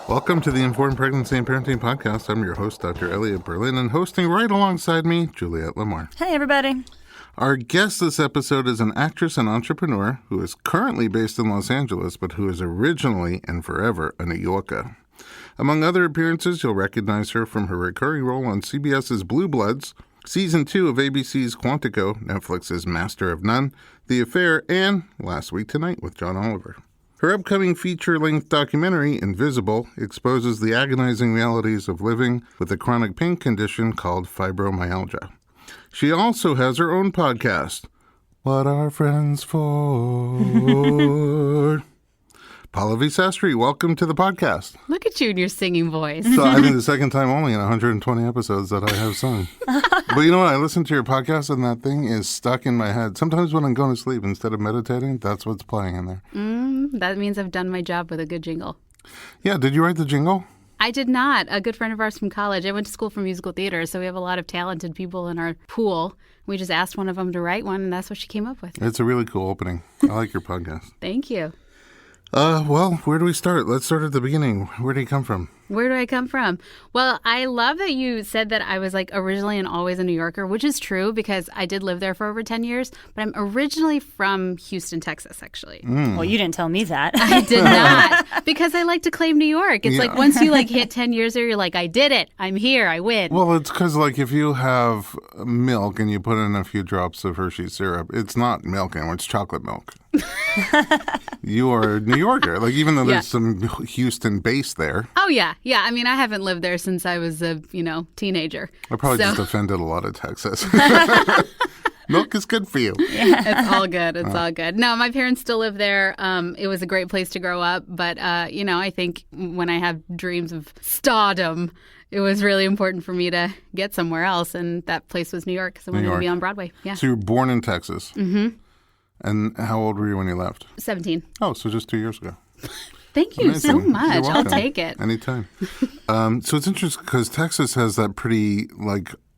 Welcome to the Informed Pregnancy and Parenting Podcast. I'm your host, Dr. Elliot Berlin, and hosting right alongside me, Juliette Lamar. Hey, everybody. Our guest this episode is an actress and entrepreneur who is currently based in Los Angeles, but who is originally and forever a New Yorker. Among other appearances, you'll recognize her from her recurring role on CBS's Blue Bloods, Season 2 of ABC's Quantico, Netflix's Master of None, The Affair, and Last Week Tonight with John Oliver. Her upcoming feature-length documentary, Invisible, exposes the agonizing realities of living with a chronic pain condition called fibromyalgia. She also has her own podcast, What Are Friends For? Pallavi Sastry, welcome to the podcast. Look at you and your singing voice. So I think the second time only in 120 episodes that I have sung. But you know what? I listen to your podcast and that thing is stuck in my head. Sometimes when I'm going to sleep, instead of meditating, that's what's playing in there. That means I've done my job with a good jingle. Yeah, did you write the jingle? I did not. A good friend of ours from college. I went to school for musical theater, so we have a lot of talented people in our pool. We just asked one of them to write one, and that's what she came up with. It's a really cool opening. I like your podcast. Thank you. Well, where do we start? Let's start at the beginning. Where do you come from? Where do I come from? Well, I love that you said that I was originally and always a New Yorker, which is true because I did live there for over 10 years, but I'm originally from Houston, Texas, actually. Well, you didn't tell me that. I did not, because I like to claim New York. It's like once you hit 10 years there, you're like, I did it. I'm here. I win. Well, it's because if you have milk and you put in a few drops of Hershey's syrup, it's not milk anymore. It's chocolate milk. You are a New Yorker. Even though there's some Houston base there. Oh, yeah. Yeah. I mean, I haven't lived there since I was a, teenager. I probably just offended a lot of Texas. Milk is good for you. Yeah. It's all good. It's all good. No, my parents still live there. It was a great place to grow up. But, I think when I have dreams of stardom, it was really important for me to get somewhere else. And that place was New York because I wanted to be on Broadway. Yeah. So you were born in Texas. Mm-hmm. And how old were you when you left? 17. Oh, so just 2 years ago. Thank you so much. I'll take it. Anytime. So it's interesting because Texas has that pretty,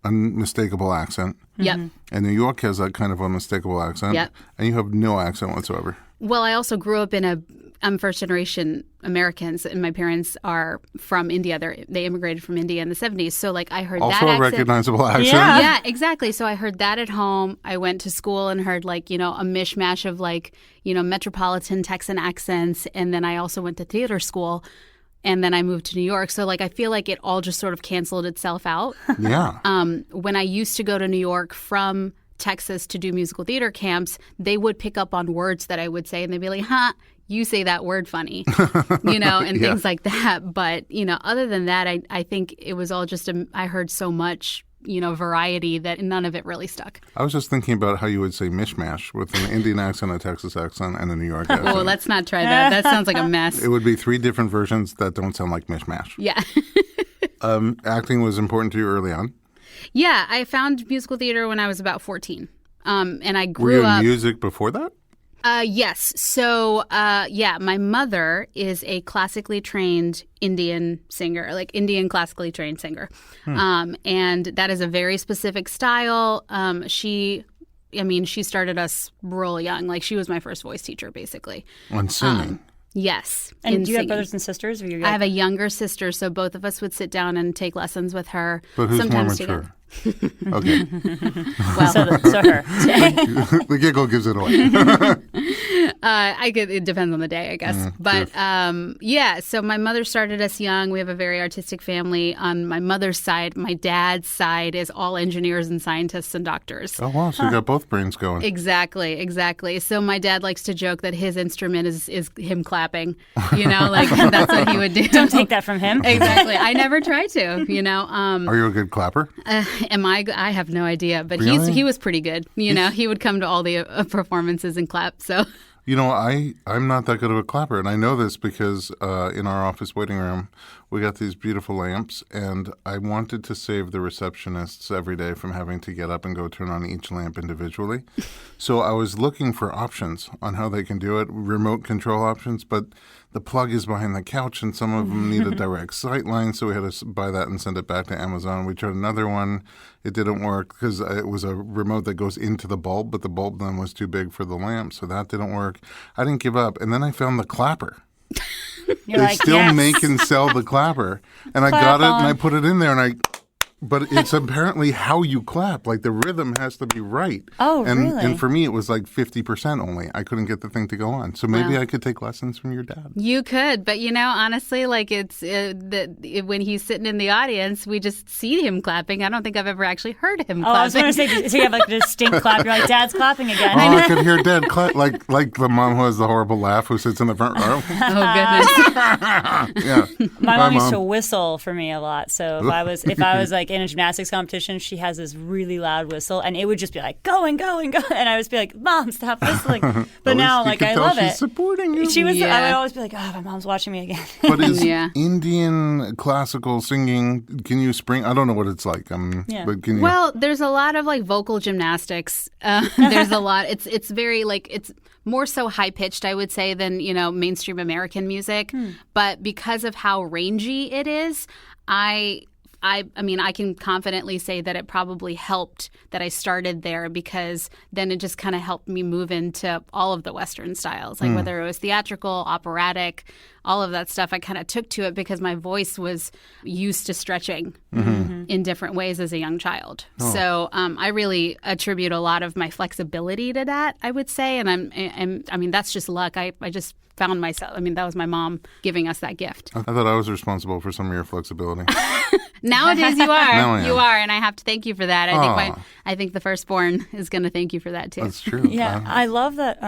unmistakable accent. Yep. And New York has that kind of unmistakable accent. Yep. And you have no accent whatsoever. Well, I also grew up I'm first-generation Americans, and my parents are from India. They immigrated from India in the 70s. So, I heard also that accent. Also a recognizable accent. Yeah, exactly. So I heard that at home. I went to school and heard, a mishmash of, metropolitan Texan accents. And then I also went to theater school. And then I moved to New York. So, I feel like it all just sort of canceled itself out. Yeah. When I used to go to New York from Texas to do musical theater camps, they would pick up on words that I would say. And they'd be like, you say that word funny, and things like that. But, other than that, I think it was all just I heard so much, variety that none of it really stuck. I was just thinking about how you would say mishmash with an Indian accent, a Texas accent, and a New York accent. Oh, let's not try that. That sounds like a mess. It would be 3 different versions that don't sound like mishmash. Yeah. Acting was important to you early on. Yeah, I found musical theater when I was about 14. And I grew Were you up. in music before that? Yes. So, my mother is a classically trained Indian singer, Indian classically trained singer. And that is a very specific style. She started us real young. She was my first voice teacher, basically. On singing? Yes. And do you have brothers and sisters? I have a younger sister, so both of us would sit down and take lessons with her. But who's sometimes more mature? Together. Okay. Well, so her. The giggle gives it away. It depends on the day, I guess. But so my mother started us young. We have a very artistic family. On my mother's side, my dad's side is all engineers and scientists and doctors. Oh, wow. So you got both brains going. Exactly. So my dad likes to joke that his instrument is him clapping. That's what he would do. Don't take that from him. Exactly. I never try to, Are you a good clapper? Am I? I have no idea, but Really? he was pretty good. He would come to all the performances and clap. So, I'm not that good of a clapper, and I know this because in our office waiting room, we got these beautiful lamps, and I wanted to save the receptionists every day from having to get up and go turn on each lamp individually. So I was looking for options on how they can do it, remote control options, but the plug is behind the couch, and some of them need a direct sight line, so we had to buy that and send it back to Amazon. We tried another one. It didn't work because it was a remote that goes into the bulb, but the bulb then was too big for the lamp, so that didn't work. I didn't give up, and then I found the clapper. You're they like, still yes. make and sell the clapper. And I Clap got it and on. I put it in there but it's apparently how you clap. Like the rhythm has to be right. Oh, and, really? And for me, it was like 50% only. I couldn't get the thing to go on. So maybe I could take lessons from your dad. You could, but honestly, like it's when he's sitting in the audience, we just see him clapping. I don't think I've ever actually heard him Oh, I was clapping. going to say, so you have like a distinct clap. You're like, Dad's clapping again. Oh, I could hear Dad clap like the mom who has the horrible laugh who sits in the front row. Oh goodness. Yeah. My mom used to whistle for me a lot. So if I was like in a gymnastics competition, she has this really loud whistle, and it would just be like going, and I would be like, Mom, stop whistling. But At now, least you like, can I tell love she's it. supporting you. She was. I Yeah. would always be like, oh, my mom's watching me again. But is Yeah. Indian classical singing? Can you spring? I don't know what it's like. Yeah. But can you? Well, there's a lot of like vocal gymnastics. There's a lot. It's very like it's more so high pitched, I would say, than mainstream American music. But because of how rangy it is, I mean, I can confidently say that it probably helped that I started there, because then it just kind of helped me move into all of the Western styles, like whether it was theatrical, operatic, all of that stuff. I kind of took to it because my voice was used to stretching in different ways as a young child. So I really attribute a lot of my flexibility to that, I would say. And I mean, that's just luck. I just found myself. I mean, that was my mom giving us that gift. I thought I was responsible for some of your flexibility. Nowadays you are. Now I am. You are, and I have to thank you for that. I think the firstborn is going to thank you for that too. That's true. Yeah, I love that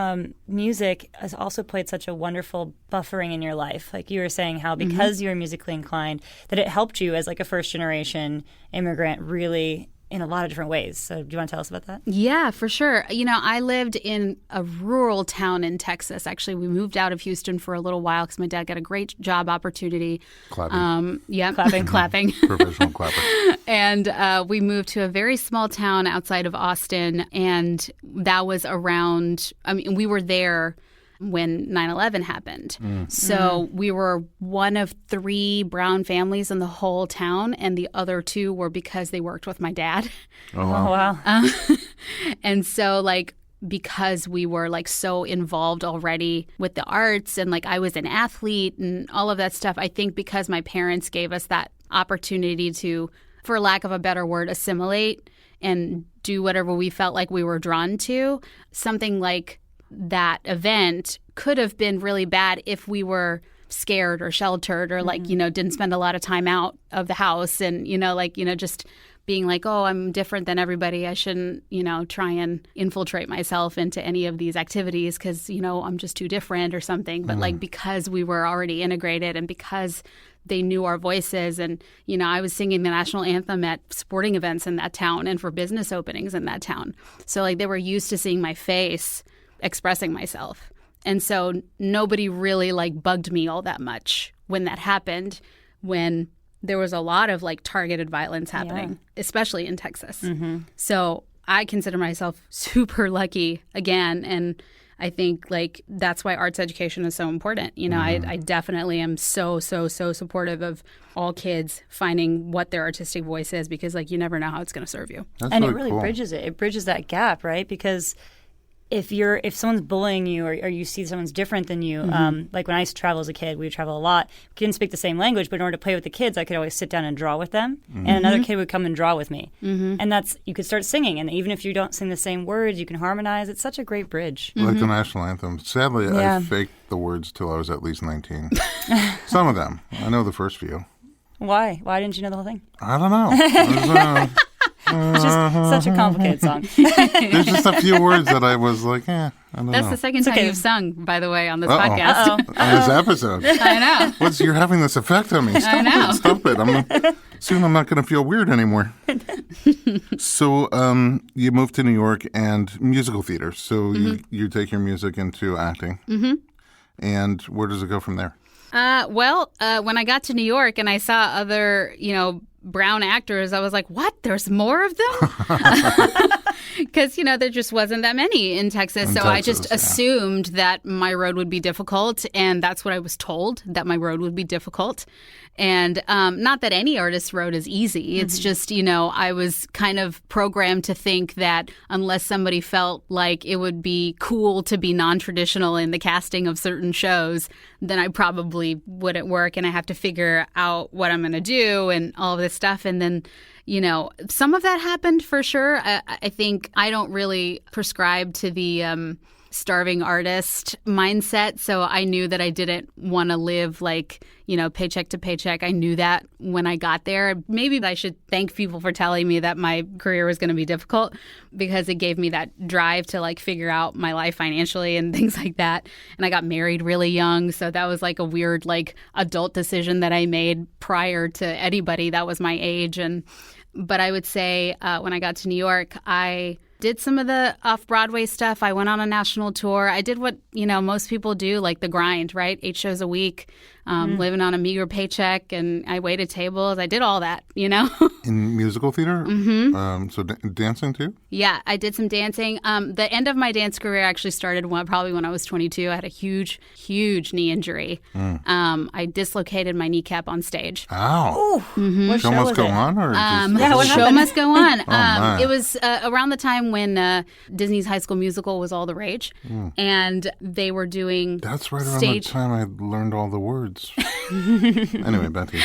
music has also played such a wonderful buffering in your life. Like you were saying, how because you were musically inclined, that it helped you as like a first generation immigrant really in a lot of different ways. So do you want to tell us about that? Yeah, for sure. I lived in a rural town in Texas. Actually, we moved out of Houston for a little while because my dad got a great job opportunity. Clapping. Yeah, Clapping. clapping. Professional clapper. And we moved to a very small town outside of Austin. And that was around, I mean, we were there when 9/11 happened. So we were one of 3 brown families in the whole town, and the other 2 were because they worked with my dad. Oh, wow. Oh, wow. And so, like, because we were like so involved already with the arts, and like I was an athlete and all of that stuff, I think because my parents gave us that opportunity to, for lack of a better word, assimilate and do whatever we felt like we were drawn to, something like that event could have been really bad if we were scared or sheltered or like, didn't spend a lot of time out of the house and, just being like, oh, I'm different than everybody. I shouldn't, try and infiltrate myself into any of these activities because, I'm just too different or something. But like because we were already integrated and because they knew our voices and, I was singing the national anthem at sporting events in that town and for business openings in that town. So like they were used to seeing my face expressing myself. And so nobody really like bugged me all that much when that happened, when there was a lot of like targeted violence happening, especially in Texas. So I consider myself super lucky again. And I think like that's why arts education is so important. I definitely am so supportive of all kids finding what their artistic voice is, because like you never know how it's going to serve you. That's And really it really cool. bridges it. It bridges that gap, right? Because if someone's bullying you or you see someone's different than you, like when I used to travel as a kid, we would travel a lot. We didn't speak the same language, but in order to play with the kids, I could always sit down and draw with them, and another kid would come and draw with me. And you could start singing, and even if you don't sing the same words, you can harmonize. It's such a great bridge. Like the national anthem. Sadly, Yeah. I faked the words till I was at least 19. Some of them. I know the first few. Why? Why didn't you know the whole thing? I don't know. There's, It's just such a complicated song. there's just a few words that I was like, I don't That's know. the second time okay. you've sung, by the way, on this Uh-oh. podcast. On this episode. I know. You're having this effect on me. Stop know. it. Stop it. Soon I'm not going to feel weird anymore. So you moved to New York and musical theater. So you take your music into acting. And where does it go from there? When I got to New York and I saw other, brown actors, I was like, what? There's more of them? Because, there just wasn't that many in Texas. So I just assumed that my road would be difficult. And that's what I was told, that my road would be difficult. And not that any artist's road is easy. It's just, I was kind of programmed to think that unless somebody felt like it would be cool to be non-traditional in the casting of certain shows, then I probably wouldn't work. And I have to figure out what I'm going to do and all of this stuff. And then, some of that happened for sure. I think I don't really prescribe to the starving artist mindset. So I knew that I didn't want to live like, paycheck to paycheck. I knew that when I got there. Maybe I should thank people for telling me that my career was going to be difficult, because it gave me that drive to like figure out my life financially and things like that. And I got married really young. So that was like a weird like adult decision that I made prior to anybody that was my age. But I would say when I got to New York, I did some of the off-Broadway stuff. I went on a national tour. I did what, most people do, like the grind, right? 8 shows a week, living on a meager paycheck, and I waited tables. I did all that, In musical theater? Mm-hmm. So dancing too? Yeah, I did some dancing. The end of my dance career actually started probably when I was 22. I had a huge, huge knee injury. I dislocated my kneecap on stage. Ow. What Show must go on? Or Show must go on. my. It was around the time when Disney's High School Musical was all the rage, and they were doing That's right around stage. the time I learned all the words. Anyway, back to you.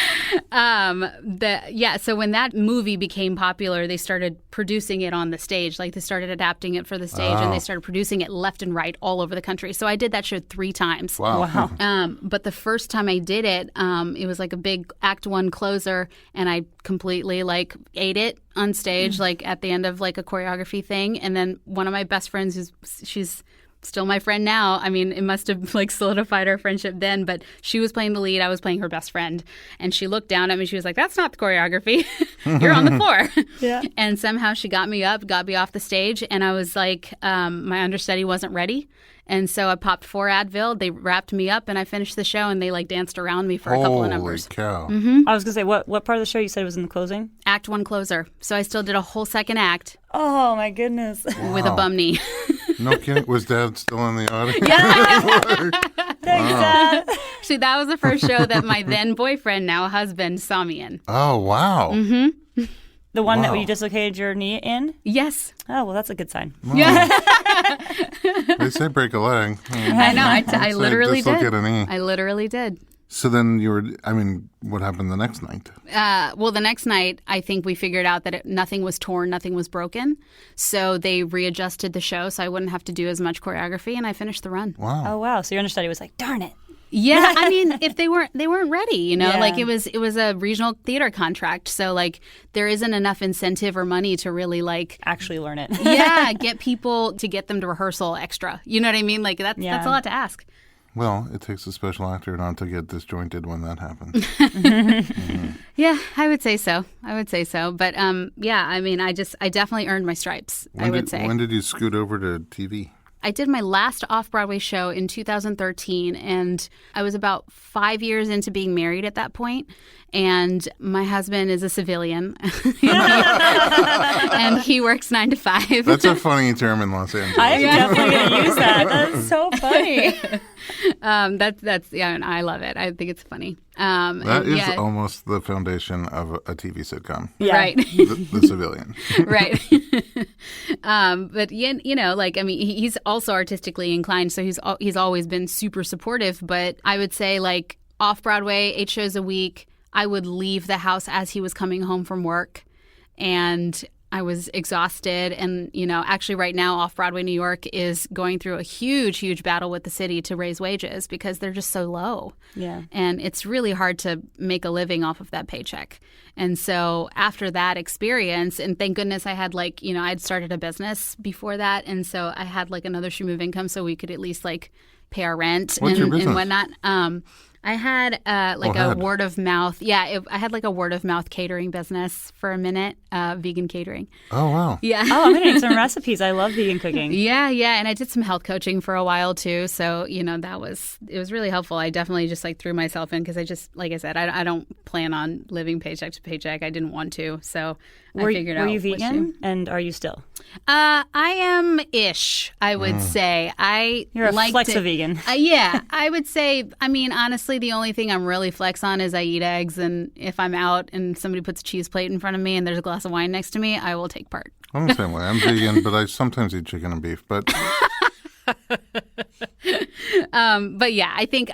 So when that movie became popular, they started producing it on the stage. Like they started adapting it for the stage, and they started producing it left and right all over the country. So I did that show 3 times. Wow. But the first time I did it, it was like a big Act 1 closer, and I completely like ate it on stage, like at the end of like a choreography thing. And then one of my best friends, she's still my friend now. I mean, it must have like solidified our friendship then, but she was playing the lead. I was playing her best friend. And she looked down at me. She was like, that's not the choreography. You're on the floor. Yeah. And somehow she got me up, got me off the stage. And I was like, my understudy wasn't ready. And so I popped 4 Advil. They wrapped me up, and I finished the show, and they like danced around me for a couple of numbers. Holy cow. I was going to say, what part of the show you said was in the closing? Act 1 closer. So I still did a whole second act Oh, my goodness. with a bum knee. No kidding. Was Dad still in the audience? Thanks, Dad. See, that was the first show that my then boyfriend, now husband, saw me in. Oh, wow. The one Wow. that you dislocated your knee in? Yes. Oh, well, that's a good sign. Yeah. They say break a leg. I know. I literally did. Dislocate a knee. I literally did. So then what happened the next night? Well, the next night, I think we figured out that nothing was torn, nothing was broken. So they readjusted the show so I wouldn't have to do as much choreography, and I finished the run. Wow. Oh, wow. So your understudy was like, darn it. Yeah, I mean, if they weren't ready, Yeah. like it was a regional theater contract. So like there isn't enough incentive or money to really like Actually learn it. get people to get them to rehearsal extra. You know what I mean? Like that's a lot to ask. Well, it takes a special actor not to get disjointed when that happens. Yeah, I would say so. But yeah, I mean, I definitely earned my stripes, I would say. When did you scoot over to TV? I did my last off-Broadway show in 2013, and I was about 5 years into being married at that point. And my husband is a civilian, and he works 9 to 5. That's a funny term in Los Angeles. I'm definitely going to use that. That's so funny. That's and I love it. I think it's funny. That is almost the foundation of a TV sitcom. Yeah. Right. The civilian. Right. But like, I mean, he's also artistically inclined, so he's always been super supportive. But I would say, like, off-Broadway, 8 shows a week, I would leave the house as he was coming home from work, and I was exhausted. And, actually right now, Off-Broadway New York is going through a huge, huge battle with the city to raise wages because they're just so low. Yeah. And it's really hard to make a living off of that paycheck. And so after that experience, and thank goodness I had I'd started a business before that. And so I had like another stream of income so we could at least like pay our rent What's your business? and whatnot. I had a word of mouth. Yeah, I had like a word of mouth catering business for a minute, vegan catering. Oh, wow. Yeah. Oh, I'm gonna need some recipes. I love vegan cooking. Yeah, and I did some health coaching for a while too. So it was really helpful. I definitely just like threw myself in because I just, like I said, I don't plan on living paycheck to paycheck. I didn't want to, so I figured out. Were you vegan, and are you still? I am ish. I would say You're a flex-a-vegan. Yeah, I would say. I mean, honestly, the only thing I'm really flex on is I eat eggs, and if I'm out and somebody puts a cheese plate in front of me and there's a glass of wine next to me, I will take part. I'm the same way. I'm vegan, but I sometimes eat chicken and beef. But but yeah, I think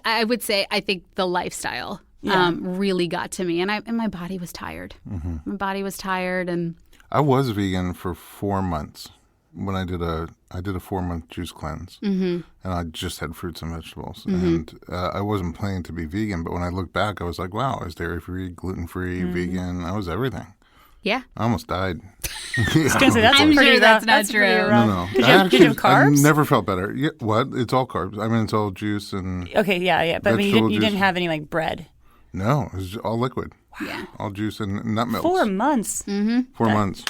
the lifestyle really got to me, and my body was tired. Mm-hmm. My body was tired, and I was vegan for 4 months when I did a 4-month juice cleanse, and I just had fruits and vegetables, and I wasn't planning to be vegan. But when I look back, I was like, wow, I was dairy-free, gluten-free, vegan. I was everything. Yeah. I almost died. I was gonna say, that's I'm pretty sure rough. that's not true. No. Did you have carbs? I never felt better. Yeah, what? It's all carbs. I mean, it's all juice and Okay, yeah. But I mean, you didn't have any like bread. No, it was all liquid. Yeah. All juice and nut milk. 4 months. 4 months.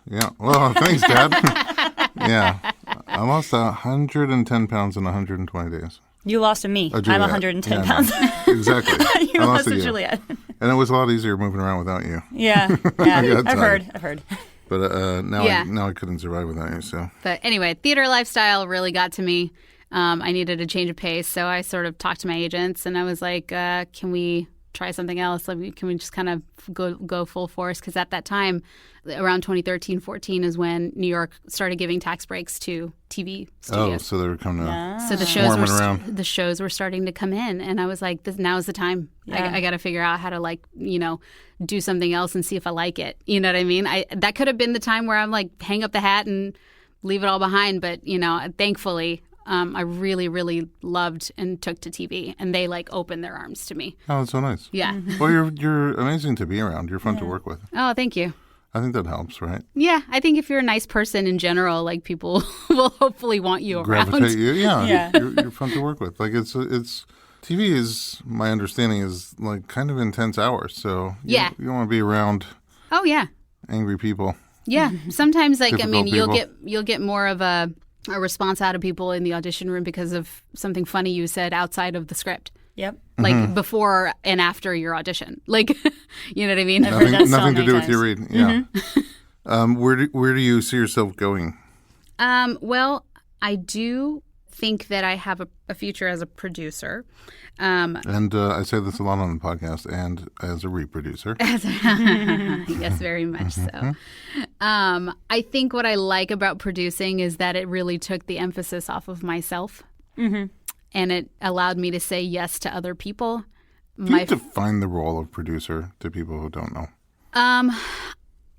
Yeah. Well, thanks, Dad. Yeah. I lost 110 pounds in 120 days. You lost to me. I'm 110 pounds. Exactly. You I lost to to you. Juliet. And it was a lot easier moving around without you. Yeah. I've heard. But now Yeah. I couldn't survive without you. So. But anyway, theater lifestyle really got to me. I needed a change of pace, so I sort of talked to my agents, and I was like, "Can we try something else? Like, can we just kind of go full force?" Because at that time, around 2013, 14 is when New York started giving tax breaks to TV studios. Oh, so they were coming to So the shows were starting to come in, and I was like, now is the time. Yeah. I got to figure out how to do something else and see if I like it. You know what I mean? That could have been the time where I'm like, hang up the hat and leave it all behind. But thankfully, I really, really loved and took to TV, and they like opened their arms to me. Oh, that's so nice. Yeah. Well, you're amazing to be around. You're fun to work with. Oh, thank you. I think that helps, right? Yeah, I think if you're a nice person in general, like people will hopefully want you around. Gravitate you, yeah. Yeah. You're fun to work with. Like it's TV is, my understanding is like kind of intense hours. So you don't want to be around. Oh yeah. Angry people. Yeah, sometimes Difficult you'll get more of a response out of people in the audition room because of something funny you said outside of the script. Yep. Like before and after your audition. Like, you know what I mean? I've heard that so Nothing to many do with times. your reading. Yeah. Where do you see yourself going? Well, I do think that I have a future as a producer. And I say this a lot on the podcast and as a reproducer. Yes, very much so. I think what I like about producing is that it really took the emphasis off of myself. Mm-hmm. And it allowed me to say yes to other people. Can you define the role of producer to people who don't know?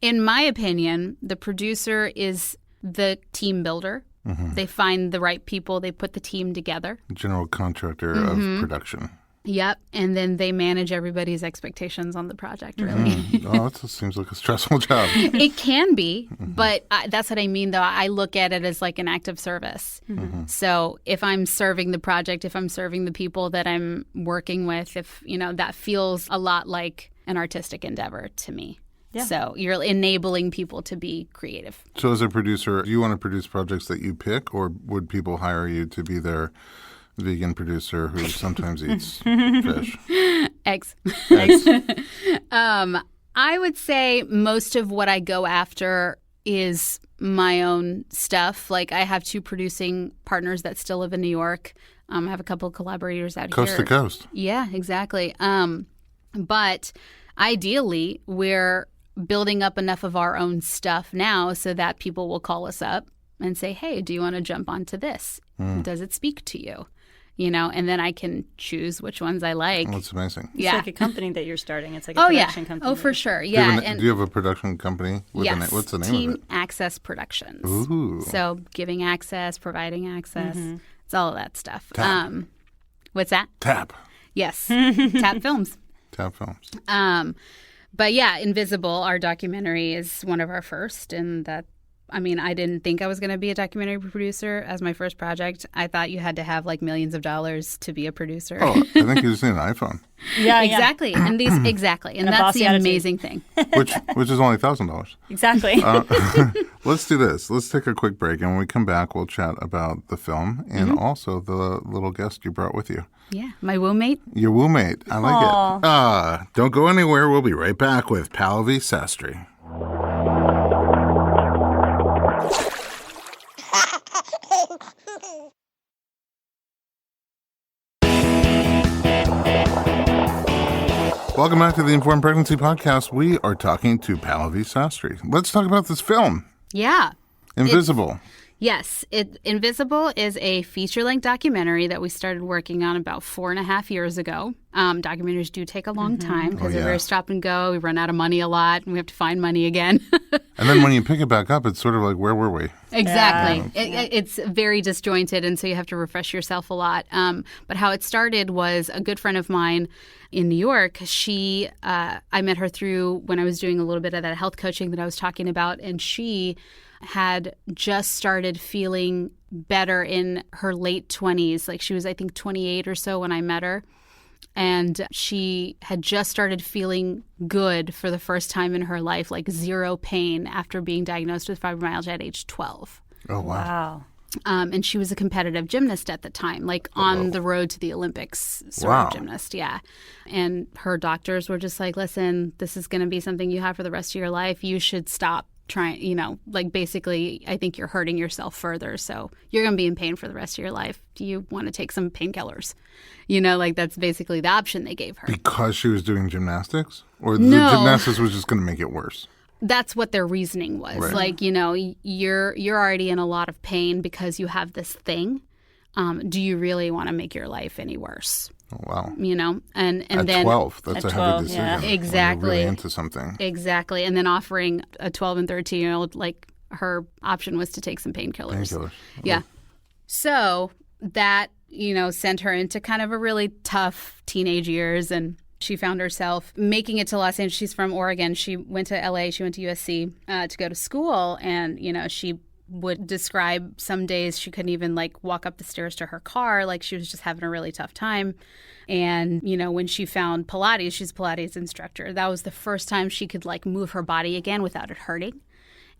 In my opinion, the producer is the team builder. Mm-hmm. They find the right people. They put the team together. General contractor of production. Yep. And then they manage everybody's expectations on the project, really. Oh, that seems like a stressful job. It can be, but that's what I mean, though. I look at it as like an act of service. Mm-hmm. So if I'm serving the project, if I'm serving the people that I'm working with, that feels a lot like an artistic endeavor to me. Yeah. So you're enabling people to be creative. So as a producer, do you want to produce projects that you pick, or would people hire you to be their vegan producer who sometimes eats fish? Eggs. I would say most of what I go after is my own stuff. Like I have 2 producing partners that still live in New York. I have a couple of collaborators out Coast here. to coast. Yeah, exactly. But ideally, we're building up enough of our own stuff now so that people will call us up and say, hey, do you want to jump onto this? Does it speak to you? And then I can choose which ones I like. Oh, that's amazing. It's like a company that you're starting. It's like a production company. Oh, for sure. Do Yeah. you have a production company? Yes. What's the name Team of it? Access Productions. Ooh. So giving access, providing access. It's all of that stuff. Tap. What's that? Tap. Yes. Tap Films. Tap Films. But yeah, Invisible, our documentary, is one of our first, and that I mean, I didn't think I was going to be a documentary producer as my first project. I thought you had to have like millions of dollars to be a producer. Oh, I think you just need an iPhone, Yeah, exactly. And these exactly. And a that's bossy the attitude. amazing thing. which is only $1,000. Exactly. Let's do this. Let's take a quick break, and when we come back, we'll chat about the film and also the little guest you brought with you. Yeah. My womb-mate. Your womb-mate. I like Aw. it. Don't go anywhere. We'll be right back with Pallavi Sastry. Welcome back to the Informed Pregnancy Podcast. We are talking to Pallavi Sastry. Let's talk about this film, Yeah. Invisible. Yes. Invisible is a feature-length documentary that we started working on about 4.5 years ago. Documentaries do take a long time because they're very stop and go. We run out of money a lot, and we have to find money again. And then when you pick it back up, it's sort of like, where were we? Exactly. It's very disjointed, and so you have to refresh yourself a lot. But how it started was a good friend of mine in New York. I met her through when I was doing a little bit of that health coaching that I was talking about, and she had just started feeling better in her late 20s. Like she was, I think, 28 or so when I met her. And she had just started feeling good for the first time in her life, like zero pain after being diagnosed with fibromyalgia at age 12. Oh, wow. Wow. And she was a competitive gymnast at the time, like on the road to the Olympics sort of gymnast. Yeah. And her doctors were just like, listen, this is going to be something you have for the rest of your life. You should stop trying, like basically, I think you're hurting yourself further. So you're going to be in pain for the rest of your life. Do you want to take some painkillers? Like that's basically the option they gave her. Because she was doing gymnastics? Or No. the gymnastics was just going to make it worse? That's what their reasoning was. Right. Like, you're already in a lot of pain because you have this thing. Do you really want to make your life any worse? Oh, wow. And At then 12, that's At a 12, heavy decision. yeah. when you're Exactly. really into something. Exactly. And then offering a 12 and 13-year-old, like her option was to take some painkillers. Painkillers. Yeah. So that, sent her into kind of a really tough teenage years, and she found herself making it to Los Angeles. She's from Oregon. She went to LA. She went to USC to go to school. And, she would describe some days she couldn't even like walk up the stairs to her car. Like she was just having a really tough time. And, when she found Pilates, she's a Pilates instructor. That was the first time she could like move her body again without it hurting.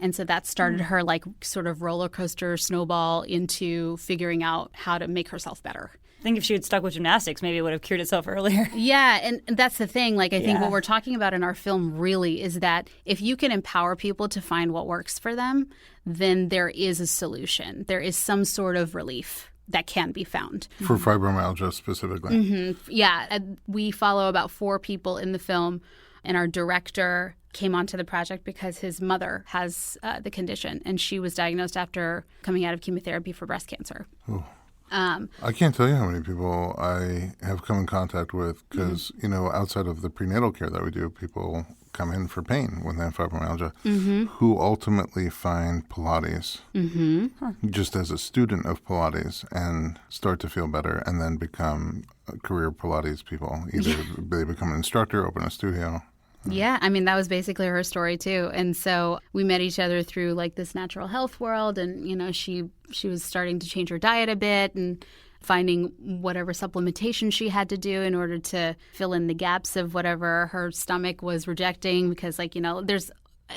And so that started her like sort of roller coaster snowball into figuring out how to make herself better. I think if she had stuck with gymnastics, maybe it would have cured itself earlier. Yeah, and that's the thing. Like, I think Yeah. what we're talking about in our film really is that if you can empower people to find what works for them, then there is a solution. There is some sort of relief that can be found. For fibromyalgia specifically. Yeah, we follow about 4 people in the film, and our director came onto the project because his mother has the condition, and she was diagnosed after coming out of chemotherapy for breast cancer. I can't tell you how many people I have come in contact with because, outside of the prenatal care that we do, people come in for pain when they have fibromyalgia who ultimately find Pilates just as a student of Pilates and start to feel better and then become career Pilates people. Either they become an instructor, open a studio. Yeah, I mean, that was basically her story too. And so we met each other through like this natural health world, and she was starting to change her diet a bit and finding whatever supplementation she had to do in order to fill in the gaps of whatever her stomach was rejecting, because there's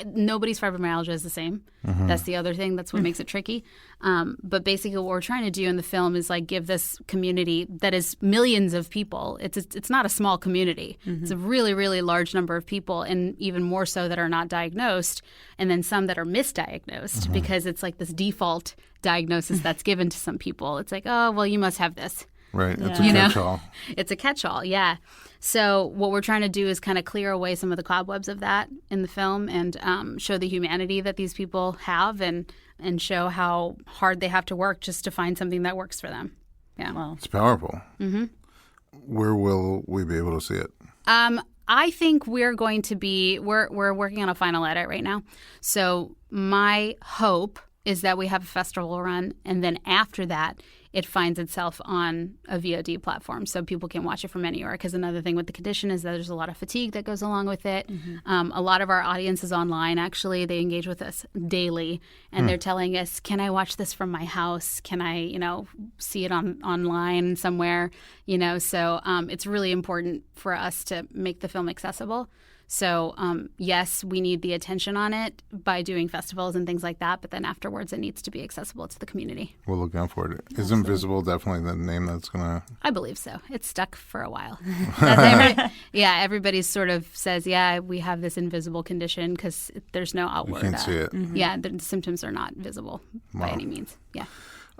nobody's fibromyalgia is the same. That's the other thing. That's what makes it tricky. But basically what we're trying to do in the film is like give this community that is millions of people. It's not a small community. It's a really, really large number of people, and even more so that are not diagnosed, and then some that are misdiagnosed because it's like this default diagnosis that's given to some people. It's like, oh, well, you must have this. Right. It's a You know? catch-all. It's a catch-all, yeah. So what we're trying to do is kind of clear away some of the cobwebs of that in the film and show the humanity that these people have and show how hard they have to work just to find something that works for them. Yeah. Wow. It's powerful. Where will we be able to see it? I think we're going to be we're working on a final edit right now. So my hope is that we have a festival run, and then after that, it finds itself on a VOD platform, so people can watch it from anywhere. Because another thing with the condition is that there's a lot of fatigue that goes along with it. A lot of our audience is online, actually. They engage with us daily, and they're telling us, can I watch this from my house? Can I, see it online somewhere? So it's really important for us to make the film accessible. So, yes, we need the attention on it by doing festivals and things like that, but then afterwards it needs to be accessible to the community. We'll look out for it. Is Invisible definitely the name that's going to... I believe so. It's stuck for a while. Everybody sort of says, we have this invisible condition because there's no outward. You can't see it. Yeah, the symptoms are not visible by any means. Yeah.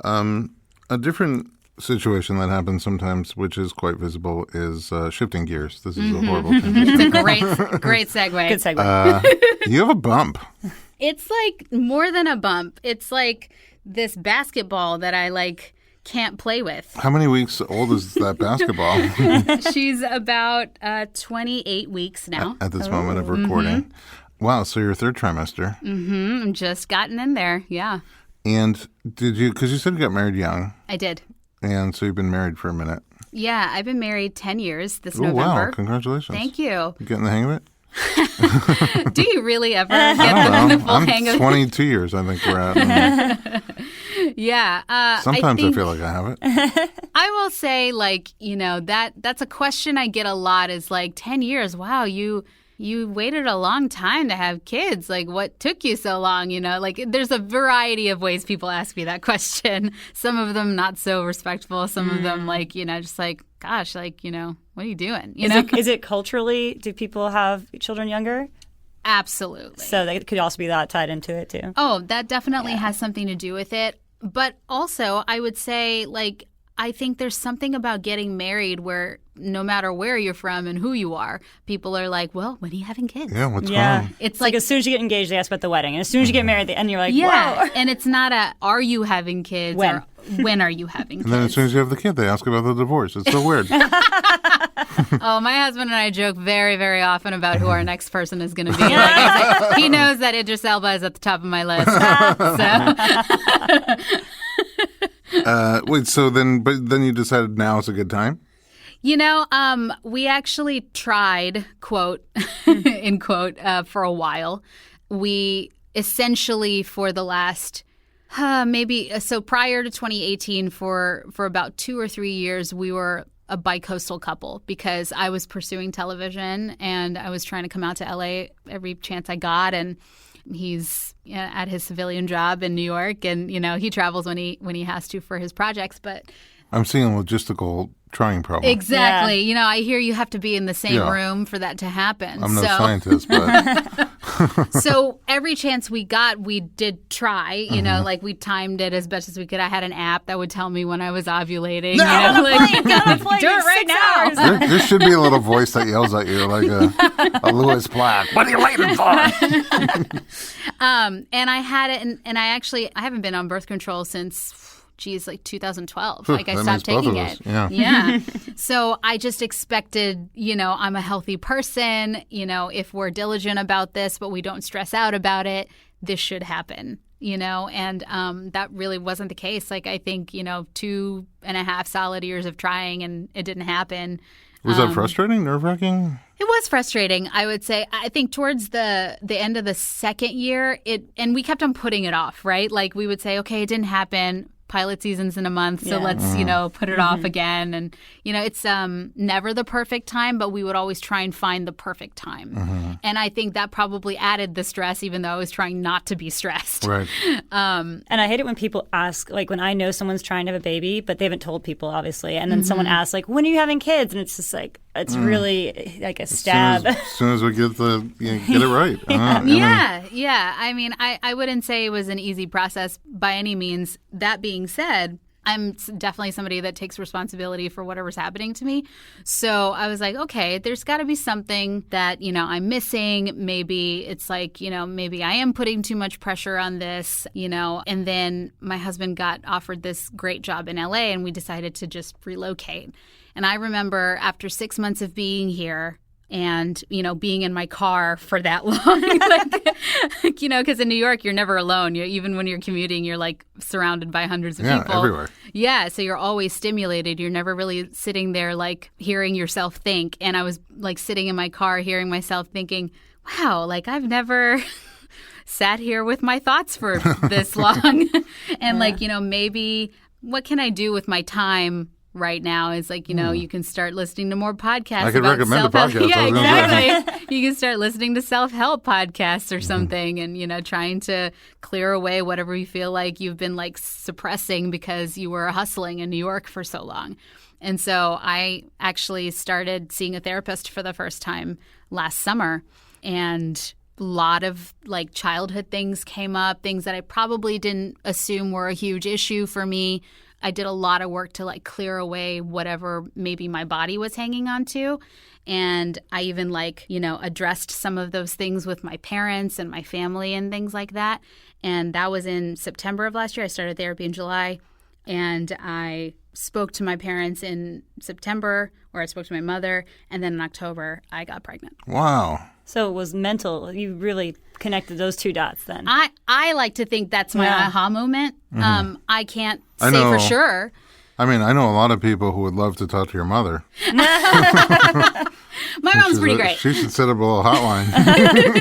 A different situation that happens sometimes, which is quite visible, is shifting gears. This is a horrible transition. It's a great segue. Good segue. You have a bump. It's like more than a bump. It's like this basketball that I can't play with. How many weeks old is that basketball? She's about 28 weeks now. At this moment of recording. Wow, so your third trimester. I'm just gotten in there, yeah. And did you, because you said you got married young. I did. And so you've been married for a minute. Yeah, I've been married 10 years this November. November. Wow, congratulations. Thank you. You getting the hang of it? Do you really ever get the full hang of it? 22 years, I think we're at. Yeah. Sometimes I feel like I have it. I will say, that's a question I get a lot is 10 years. Wow, you waited a long time to have kids. What took you so long? There's a variety of ways people ask me that question. Some of them not so respectful. Some of them gosh, what are you doing? Is it culturally, do people have children younger? Absolutely. So that could also be that tied into it too. Oh, that definitely has something to do with it. But also, I would say, I think there's something about getting married where no matter where you're from and who you are, people are like, well, when are you having kids? Yeah, what's going on? It's like as soon as you get engaged, they ask about the wedding. And as soon as you get married, and you're like, yeah. whoa. And it's not are you having kids? When? Or when are you having kids? And then as soon as you have the kid, they ask about the divorce. It's so weird. Oh, my husband and I joke very, very often about who our next person is going to be. He knows that Idris Elba is at the top of my list. But then you decided now is a good time? We actually tried, quote, in quote, for a while. We essentially for the last prior to 2018 for about 2 or 3 years, we were a bi-coastal couple because I was pursuing television and I was trying to come out to LA every chance I got, and he's at his civilian job in New York, and he travels when he has to for his projects. But I'm seeing a logistical trying problem. Exactly. Yeah. I hear you have to be in the same room for that to happen. I'm no scientist, but so every chance we got, we did try. We timed it as best as we could. I had an app that would tell me when I was ovulating. No, do it right now. There should be a little voice that yells at you like a Lewis Black. What are you waiting for? And I had it, and I haven't been on birth control since 2012. I stopped taking it. Yeah. So I just expected, I'm a healthy person. If we're diligent about this, but we don't stress out about it, this should happen. And that really wasn't the case. I think, 2.5 solid years of trying, and it didn't happen. Was that frustrating, nerve-wracking? It was frustrating, I would say. I think towards the end of the second year, and we kept on putting it off, right? We would say, okay, it didn't happen. Pilot season's in a month, so let's, put it off again. And, it's never the perfect time, but we would always try and find the perfect time. And I think that probably added the stress, even though I was trying not to be stressed. Right. And I hate it when people ask, when I know someone's trying to have a baby, but they haven't told people, obviously. And then someone asks, when are you having kids? And it's just it's really like a stab. As soon as we get it right. Yeah. I mean, I wouldn't say it was an easy process by any means. That being said, I'm definitely somebody that takes responsibility for whatever's happening to me. So I was like, okay, there's got to be something that, I'm missing. Maybe it's maybe I am putting too much pressure on this, and then my husband got offered this great job in LA, and we decided to just relocate. And I remember after 6 months of being here And, being in my car for that long, because in New York, you're never alone. Even when you're commuting, you're like surrounded by hundreds of people. Everywhere. Yeah, so you're always stimulated. You're never really sitting there like hearing yourself think. And I was like sitting in my car hearing myself thinking, wow, like I've never sat here with my thoughts for this long. And maybe what can I do with my time right now is like, you can start listening to more podcasts. I could about recommend a self-help. podcast. Yeah, exactly. You can start listening to self-help podcasts or something and, trying to clear away whatever you feel like you've been like suppressing because you were hustling in New York for so long. And so I actually started seeing a therapist for the first time last summer, and a lot of like childhood things came up, things that I probably didn't assume were a huge issue for me. I did a lot of work to like clear away whatever maybe my body was hanging on to. And I even addressed some of those things with my parents and my family and things like that. And that was in September of last year. I started therapy in July, and I spoke to my parents in September, or I spoke to my mother, and then in October I got pregnant. Wow. So it was mental. You really connected those two dots then. I like to think that's my aha moment. I can't say know. for sure. I mean, I know a lot of people who would love to talk to your mother. My mom's pretty great. She should set up a little hotline.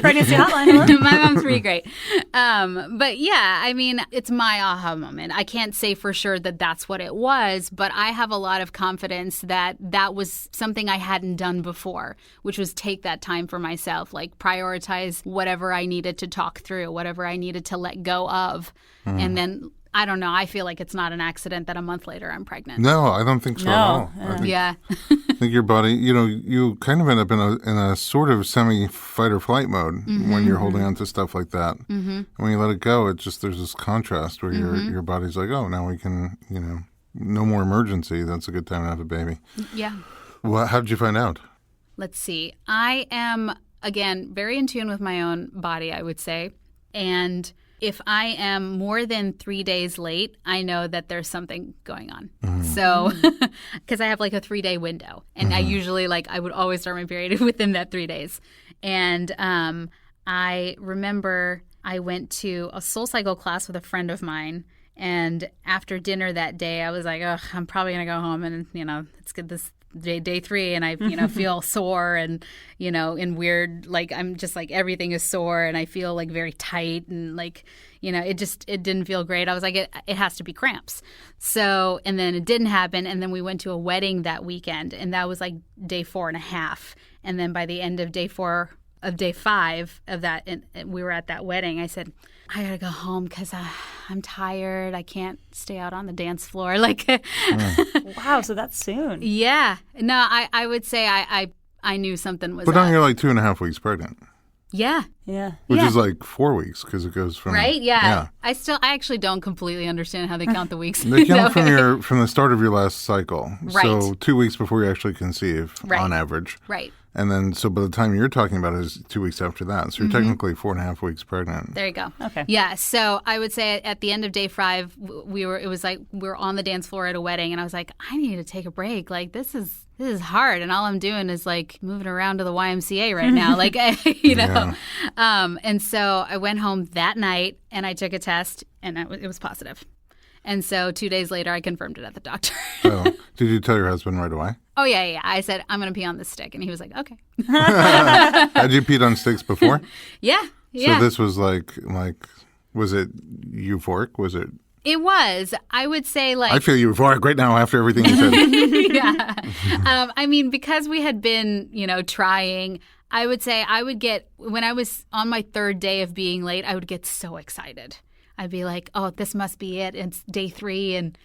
Pregnancy hotline. My mom's pretty great. But yeah, I mean, it's my aha moment. I can't say for sure that that's what it was, but I have a lot of confidence that that was something I hadn't done before, which was take that time for myself, like prioritize whatever I needed to talk through, whatever I needed to let go of. And then, I don't know, I feel like it's not an accident that a month later I'm pregnant. No, I don't think so at all. I think your body, you kind of end up in a sort of semi-fight or flight mode when you're holding on to stuff like that. When you let it go, there's this contrast where your body's like, oh, now we can, no more emergency. That's a good time to have a baby. Yeah. Well, how did you find out? Let's see. I am, again, very in tune with my own body, I would say. And if I am more than 3 days late, I know that there's something going on. So, because I have like a 3-day window, and I usually I would always start my period within that 3 days. And I remember I went to a SoulCycle class with a friend of mine, and after dinner that day, I was like, oh, I'm probably going to go home and, let's get this day 3, and I feel sore and in weird, I'm just everything is sore, and I feel very tight, and it didn't feel great. I was like, it has to be cramps. So, and then it didn't happen, and then we went to a wedding that weekend, and that was day 4.5, and then by the end of day 5 of that, and we were at that wedding, I said, I gotta go home because I'm tired. I can't stay out on the dance floor. Wow, so that's soon. Yeah. No, I would say I knew something was But up. now you're 2.5 weeks pregnant. Yeah. Yeah. Which is 4 weeks because it goes from... Right? Yeah. I actually don't completely understand how they count the weeks. They count from the start of your last cycle. Right. So 2 weeks before you actually conceive, on average. Right. And then, so by the time you're talking about it is 2 weeks after that. So you're technically 4.5 weeks pregnant. There you go. Okay. Yeah. So I would say at the end of day 5, we were on the dance floor at a wedding, and I was like, I need to take a break. This is hard, and all I'm doing is moving around to the YMCA right now, And so I went home that night, and I took a test, and it was positive. And so 2 days later, I confirmed it at the doctor. Oh, did you tell your husband right away? Oh, yeah. I said, I'm going to pee on this stick. And he was like, okay. Had you peed on sticks before? Yeah. So this was was it euphoric? Was it? It was. I would say I feel euphoric right now after everything you said. Yeah. I mean, because we had been, trying, I would say when I was on my 3rd day of being late, I would get so excited. I'd be like, oh, this must be it. It's day 3 and,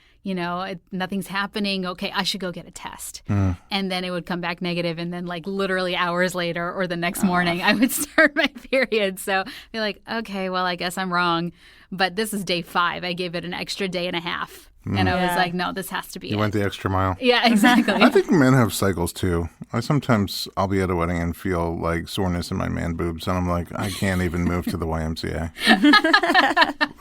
nothing's happening. Okay, I should go get a test. And then it would come back negative. And then literally hours later or the next morning, I would start my period. So I'd be like, okay, well, I guess I'm wrong. But this is day 5. I gave it an extra day and a half. And I was Yeah. like, no, this has to be You it. went the extra mile. Yeah, exactly. I think men have cycles too. I'll be at a wedding and feel like soreness in my man boobs, and I'm like, I can't even move to the YMCA.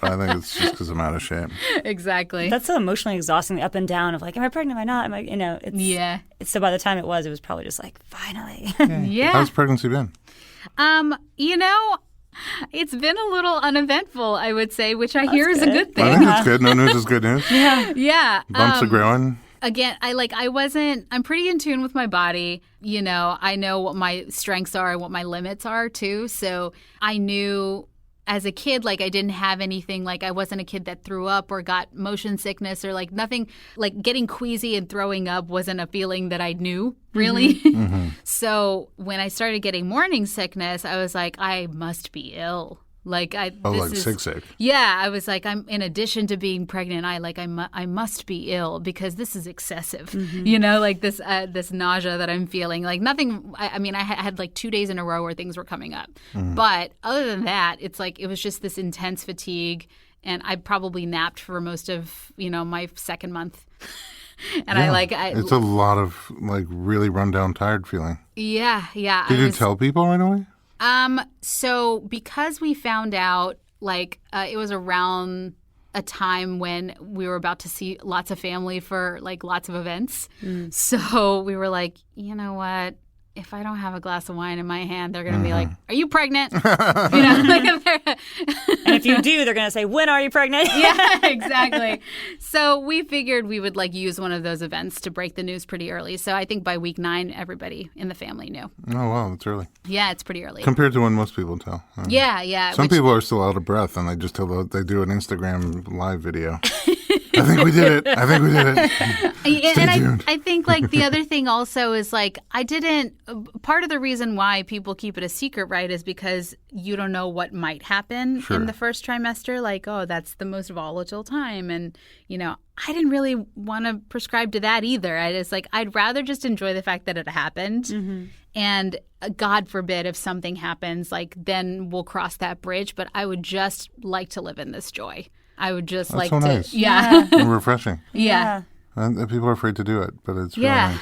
I think it's just because I'm out of shape. Exactly. That's so emotionally exhausting, the up and down of like, am I pregnant? Am I not? Am I, it's, Yeah. So by the time it was probably just like, finally. Yeah. How's pregnancy been? It's been a little uneventful, I would say, which I hear is a good I thing. think it's good. No news is good news. Yeah. Bumps are growing. Again, I'm pretty in tune with my body. I know what my strengths are and what my limits are too. So I knew as a kid, like I didn't have anything, like I wasn't a kid that threw up or got motion sickness or like nothing, like getting queasy and throwing up wasn't a feeling that I knew really. Mm-hmm. So when I started getting morning sickness, I was like, I must be ill. Like Sick. Yeah, I was like, I'm in addition to being pregnant, I must be ill because this is excessive. Like this nausea that I'm feeling. Like nothing. I had like 2 days in a row where things were coming up, but other than that, it's like it was just this intense fatigue, and I probably napped for most of my second month. And it's a lot of like really run down, tired feeling. Yeah. Did you tell people right away? So because we found out, it was around a time when we were about to see lots of family for, lots of events. So we were like, you know what? If I don't have a glass of wine in my hand, they're going to be like, are you pregnant? And if you do, they're going to say, when are you pregnant? Yeah, exactly. So we figured we would use one of those events to break the news pretty early. So I think by week 9, everybody in the family knew. Oh, wow. That's early. Yeah, it's pretty early. Compared to when most people tell. Yeah. Some people are still out of breath and they just they do an Instagram live video. I think we did it. Stay tuned. I think the other thing also is part of the reason why people keep it a secret, right, is because you don't know what might happen in the first trimester. That's the most volatile time. And, I didn't really want to prescribe to that either. I'd rather just enjoy the fact that it happened. Mm-hmm. And God forbid if something happens, then we'll cross that bridge. But I would just like to live in this joy. I would just That's so nice. Yeah. And refreshing. Yeah. And people are afraid to do it, but it's really nice.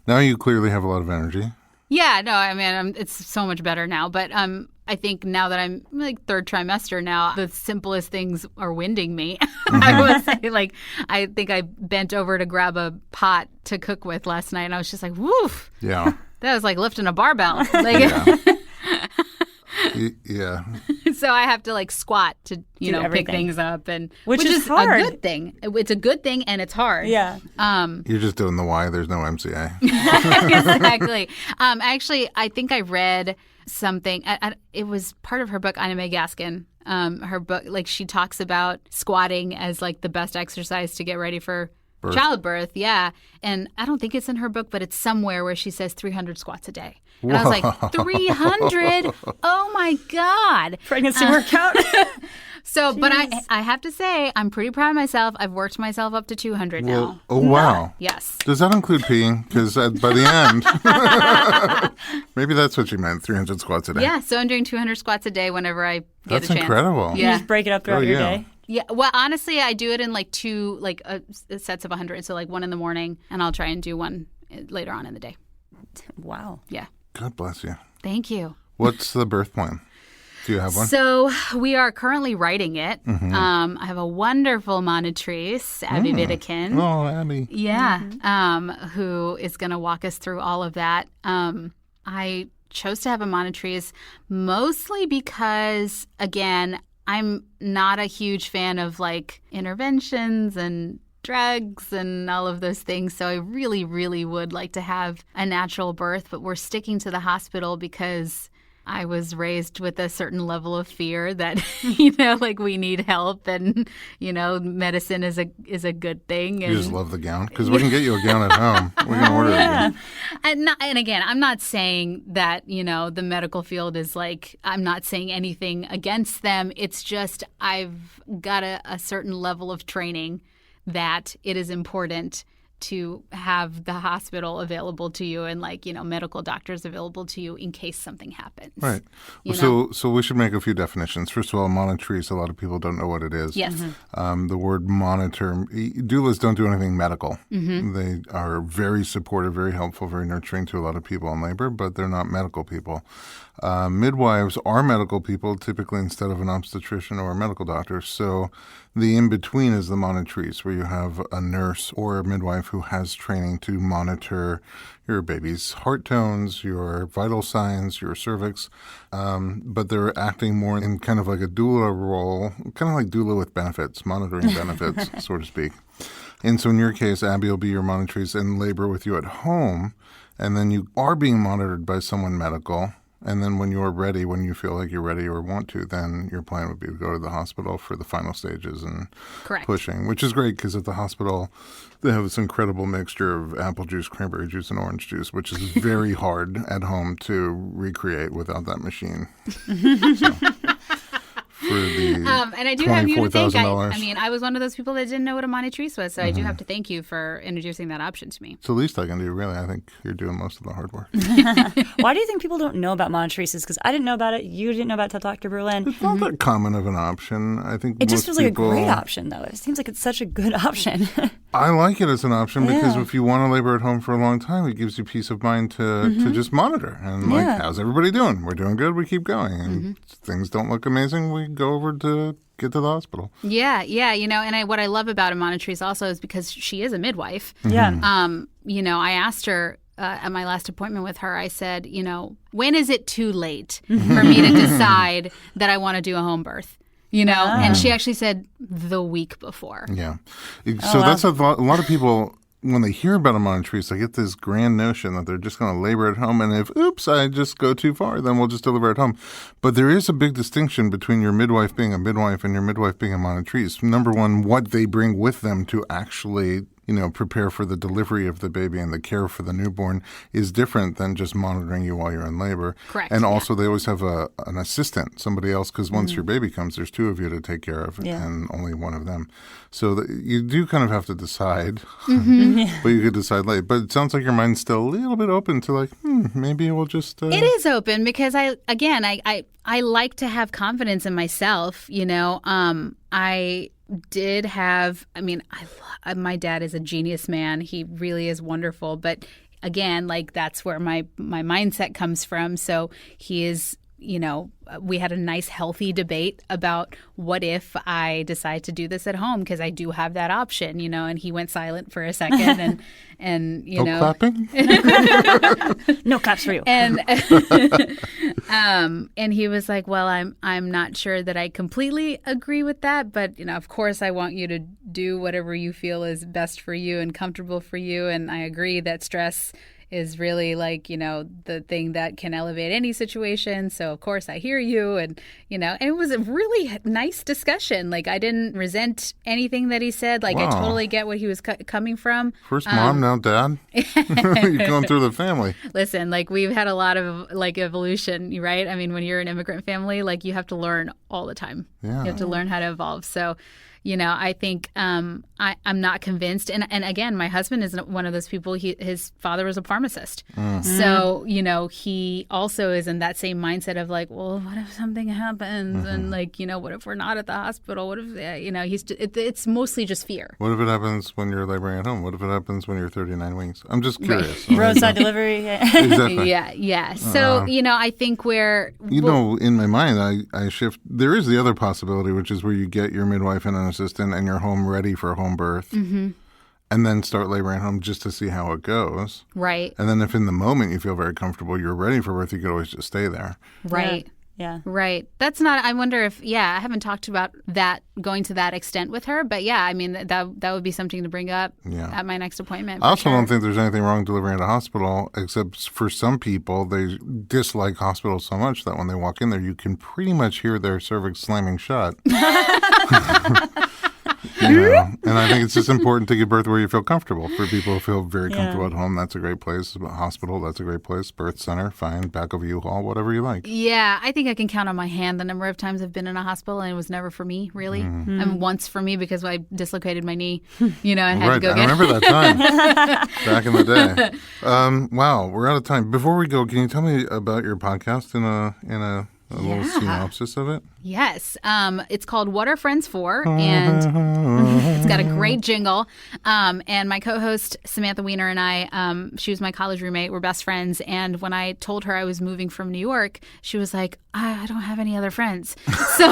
Now you clearly have a lot of energy. Yeah, no, it's so much better now. But I think now that I'm third trimester now, the simplest things are winding me. I would say, I think I bent over to grab a pot to cook with last night, and I was just like, woof. Yeah. That was like lifting a barbell. Yeah. So I have to squat to pick everything. things up, and which is hard. a good thing. It's a good thing, and it's hard. Yeah. You're just doing the why. There's no MCA. Exactly. Actually, I think I read something. It was part of her book, Ina May Gaskin. Her book, she talks about squatting as the best exercise to get ready for childbirth. Yeah. And I don't think it's in her book, but it's somewhere where she says 300 squats a day. And I was like, 300? Oh my God. Pregnancy workout. So, but I have to say, I'm pretty proud of myself. I've worked myself up to 200 now. Oh, wow. Yes. Does that include peeing? Because by the end, maybe that's what you meant, 300 squats a day. Yeah, so I'm doing 200 squats a day whenever I get a chance. That's incredible. You just break it up throughout your day. Yeah, well, honestly, I do it in two sets of 100. So one in the morning, and I'll try and do one later on in the day. Wow. Yeah. God bless you. Thank you. What's the birth plan? Do you have one? So we are currently writing it. Mm-hmm. I have a wonderful monitrice, Abby Vidakin. Oh, Abby. Yeah, who is going to walk us through all of that. I chose to have a monitrice mostly because, again, I'm not a huge fan of interventions and drugs and all of those things. So I really, really would like to have a natural birth, but we're sticking to the hospital because I was raised with a certain level of fear that, we need help and, medicine is a good thing. And you just love the gown? Because we can get you a gown at home. We can order it. And again, I'm not saying that, the medical field is I'm not saying anything against them. It's just I've got a certain level of training that it is important to have the hospital available to you and medical doctors available to you in case something happens. Right. You know? So we should make a few definitions. First of all, monitrice, a lot of people don't know what it is. Yes. The word monitor, doulas don't do anything medical. They are very supportive, very helpful, very nurturing to a lot of people in labor, but they're not medical people. Midwives are medical people, typically instead of an obstetrician or a medical doctor. So the in-between is the monitrice, where you have a nurse or a midwife who has training to monitor your baby's heart tones, your vital signs, your cervix. But they're acting more in kind of like a doula role, kind of like doula with benefits, monitoring benefits, so to speak. And so in your case, Abby will be your monitrice in labor with you at home, and then you are being monitored by someone medical. And then when you're ready, when you feel like you're ready or want to, then your plan would be to go to the hospital for the final stages and Correct. pushing, which is great because at the hospital, they have this incredible mixture of apple juice, cranberry juice, and orange juice, which is very hard at home to recreate without that machine. So, for the and I do have you to thank. $24,000. I mean, I was one of those people that didn't know what a monitrice was, so I do have to thank you for introducing that option to me. It's the least I can do, really. I think you're doing most of the hard work. Why do you think people don't know about monitrices? Because I didn't know about it. You didn't know about it till Dr. Berlin. It's not that common of an option. I think It just most feels like a people, great option, though. It seems like it's such a good option. I like it as an option because Yeah. if you want to labor at home for a long time, it gives you peace of mind to just monitor. And like, Yeah. how's everybody doing? We're doing good. We keep going. And things don't look amazing. We go over to get to the hospital. Yeah, and what I love about a monitrice also is because she is a midwife. Yeah. I asked her at my last appointment with her, I said, when is it too late for me to decide that I want to do a home birth? And she actually said the week before. Yeah. So that's a lot of people, when they hear about a monitrice, they get this grand notion that they're just going to labor at home. And if, I just go too far, then we'll just deliver at home. But there is a big distinction between your midwife being a midwife and your midwife being a monitrice. Number one, what they bring with them to actually prepare for the delivery of the baby and the care for the newborn is different than just monitoring you while you're in labor. Correct. And also they always have an assistant, somebody else, because once your baby comes, there's two of you to take care of and only one of them. So you do kind of have to decide, but you could decide late. But it sounds like your mind's still a little bit open to like, maybe we'll just... It is open because I like to have confidence in myself, I did have, my dad is a genius man. He really is wonderful. But again, that's where my mindset comes from. So he is, we had a nice, healthy debate about what if I decide to do this at home, because I do have that option, and he went silent for a second and clapping? No claps for you. And and he was like, well, I'm not sure that I completely agree with that, but of course I want you to do whatever you feel is best for you and comfortable for you, and I agree that stress is really the thing that can elevate any situation. So of course I hear you, and and it was a really nice discussion. I didn't resent anything that he said. I Wow. totally get what he was coming from. First mom, now dad? You're going through the family. Listen, we've had a lot of evolution, right? When you're an immigrant family, you have to learn all the time. Yeah. You have to learn how to evolve. So, I think I'm not convinced. And again, my husband is one of those people. His father was a pharmacist. So, he also is in that same mindset of well, what if something happens? And what if we're not at the hospital? What if, it's mostly just fear. What if it happens when you're laboring at home? What if it happens when you're 39 weeks? I'm just curious. Roadside delivery. Exactly. Yeah. So, I think where... in my mind, I shift. There is the other possibility, which is where you get your midwife and an assistant and you're home ready for a home birth. And then start laboring at home just to see how it goes. Right. And then if in the moment you feel very comfortable, you're ready for birth, you could always just stay there. Right. Yeah. Right. That's not, I wonder if, I haven't talked about that going to that extent with her, but that would be something to bring up at my next appointment. I also don't think there's anything wrong delivering at a hospital, except for some people, they dislike hospitals so much that when they walk in there, you can pretty much hear their cervix slamming shut. And I think it's just important to give birth where you feel comfortable. For people who feel very comfortable at home, that's a great place. A hospital, that's a great place. Birth center, fine. Back of a U-Haul, whatever you like. Yeah, I think I can count on my hand the number of times I've been in a hospital, and it was never for me, really. And once for me because I dislocated my knee, and had to go get I remember that time back in the day. Wow, we're out of time. Before we go, can you tell me about your podcast in a little synopsis of it? Yes. It's called What Are Friends For? And it's got a great jingle. And my co-host, Samantha Weiner, and I, she was my college roommate. We're best friends. And when I told her I was moving from New York, she was like, I don't have any other friends. So,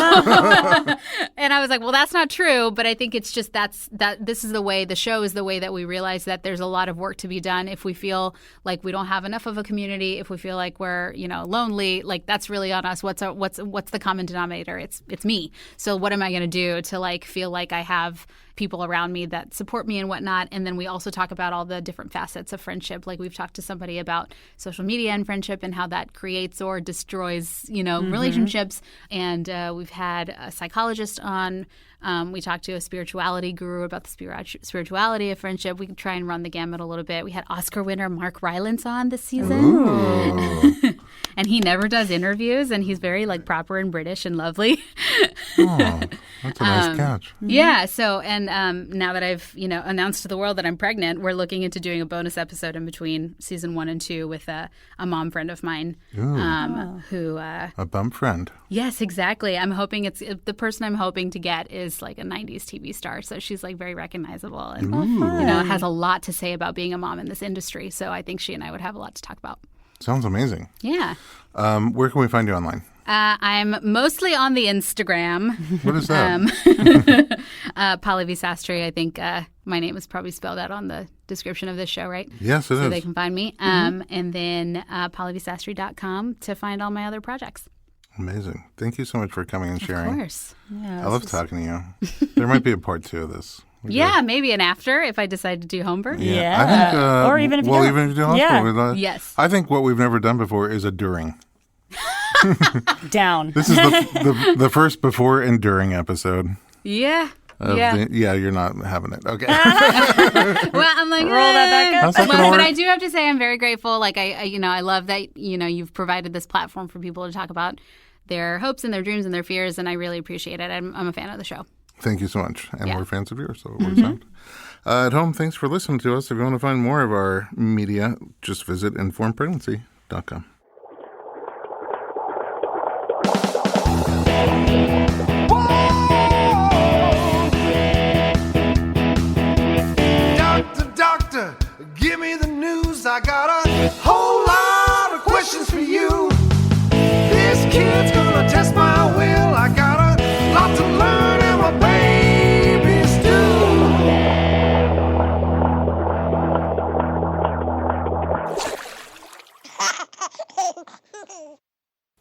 and I was like, well, that's not true. But I think it's just this is the way, the show is the way that we realize that there's a lot of work to be done. If we feel like we don't have enough of a community, if we feel like we're, lonely, like that's really on us. What's the common denominator? It's me. So what am I going to do to feel like I have people around me that support me and whatnot? And then we also talk about all the different facets of friendship. Like we've talked to somebody about social media and friendship and how that creates or destroys, relationships. And we've had a psychologist on. We talked to a spirituality guru about the spirituality of friendship. We can try and run the gamut a little bit. We had Oscar winner Mark Rylance on this season. And he never does interviews, and he's very proper and British and lovely. Oh, that's a nice catch. Yeah. So, and now that I've announced to the world that I'm pregnant, we're looking into doing a bonus episode in between season 1 and 2 with a mom friend of mine, who a bum friend. Yes, exactly. I'm hoping the person I'm hoping to get is like a 90s TV star. So she's very recognizable and has a lot to say about being a mom in this industry. So I think she and I would have a lot to talk about. Sounds amazing. Yeah. Where can we find you online? I'm mostly on the Instagram. What is that? Pallavi Sastry. I think my name is probably spelled out on the description of this show, right? Yes, it is. So they can find me. And then PallaviSastry.com to find all my other projects. Amazing. Thank you so much for coming and sharing. Of course. Yeah, I love talking to you. There might be a part 2 of this. Yeah, maybe an after if I decide to do home birth. Yeah. I think, or even if you don't. even if you do hospital. Yes. I think what we've never done before is a during. Down. This is the first before and during episode. Yeah. You're not having it. Okay. Well, I'm like, roll that back up. How's that gonna But work? I do have to say I'm very grateful. I love that, you've provided this platform for people to talk about their hopes and their dreams and their fears, and I really appreciate it. I'm a fan of the show. Thank you so much. And we're fans of yours, so it works out. At home, thanks for listening to us. If you want to find more of our media, just visit informedpregnancy.com. Doctor, give me the news. I got a whole lot of questions for you. This kid's gonna test my will. I got a lot to learn, and my babies do.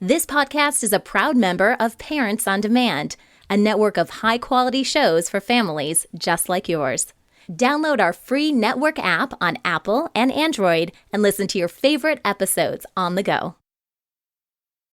This podcast is a proud member of Parents on Demand, a network of high-quality shows for families just like yours. Download our free network app on Apple and Android and listen to your favorite episodes on the go.